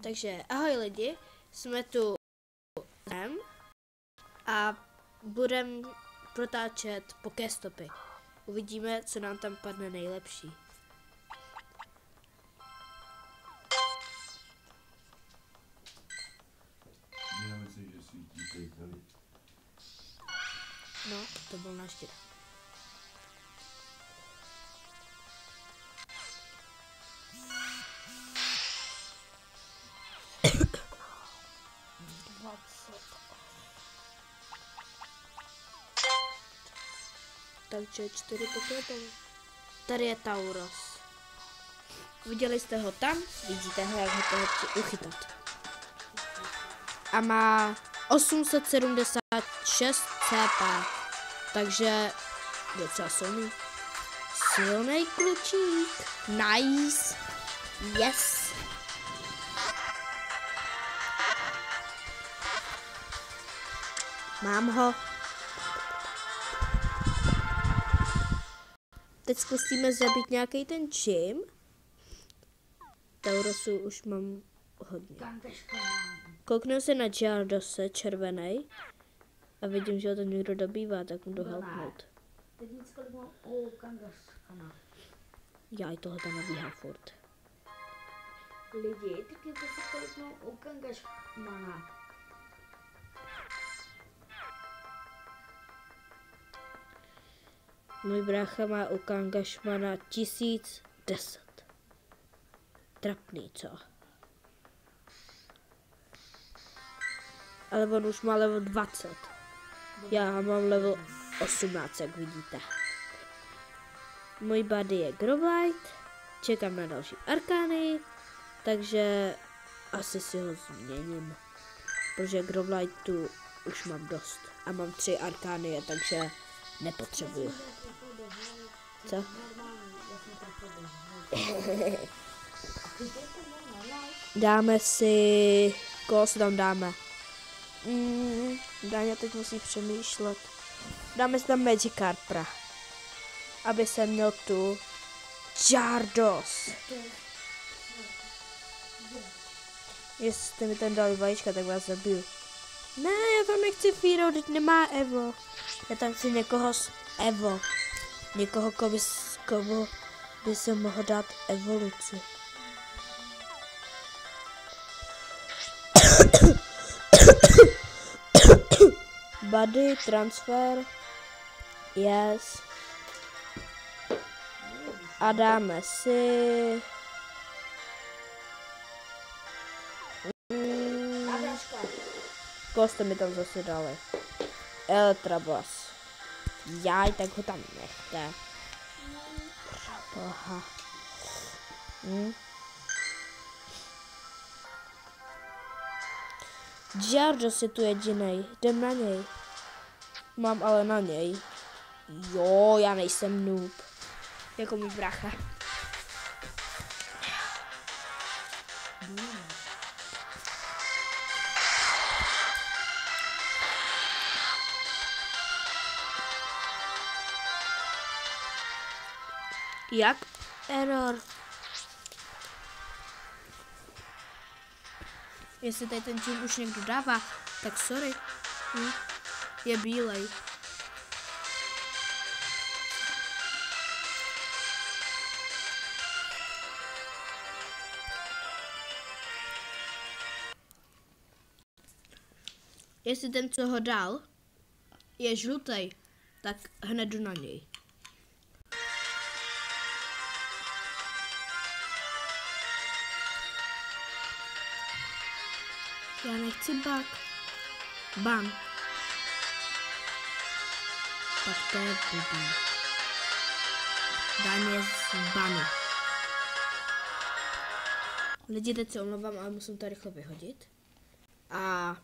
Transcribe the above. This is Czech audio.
Takže ahoj lidi, jsme tu a budeme protáčet Pokéstopy. Uvidíme, co nám tam padne nejlepší. Já myslím, že svítí tady. No, to byl náš děda. Takže 4 Pokémony. Tady je Tauros. Viděli jste ho tam? Vidíte ho, jak ho to chci uchytat. A má 876 CP. Takže docela silný. Silný klučík. Nice. Yes. Mám ho. Teď zkusíme zabít nějaký ten čím. Taurosu už mám hodně. Kouknu se na Gyardose, červený. A vidím, že ho tam někdo dobývá, tak mu jdu helpnout. Teď nic kolik mám u Kangaskana. Já i toho tam nabíhá furt. Lidi, teď je to kolik mám u Kangaskana. Můj brácha má u Kangashmana 1010. Trapný, co? Ale on už má level 20. Já mám level 18, jak vidíte. Můj buddy je Grovite. Čekám na další arkány. Takže asi si ho změním. Protože Grovite tu už mám dost. A mám 3 arkány, takže nepotřebuju. Co? Dáme si... Koho si tam dáme? Dáňa teď musí přemýšlet. Dáme si tam Magikarpa. Aby jsem měl tu Gyarados. Jestli jste mi tam dali vajíčka, tak vás zabiju. Ne, já tam nechci Fíro, teď nemá Evo. Já tam chci někoho s Evo. Někoho, komu by se mohl dát evoluci. Buddy, transfer. Yes. A dáme si... Koho jste mi tam zase dali? Eltrabas. Jaj, tak ho tam nechte. Aha. Gyarados je tu jedinej. Jdem na něj. Mám ale na něj. Jo, já nejsem noob. Jako můj brácha. Jak? Error. Jestli tady ten čím už někdo dává, tak sorry. Je bílej. Jestli ten, co ho dal, je žlutý, tak hned jdu na něj. Já nechci bug. Ban. Tak to je blbý. Daň je z bany. Lidi, teď se omlouvám, ale musím to rychle vyhodit. A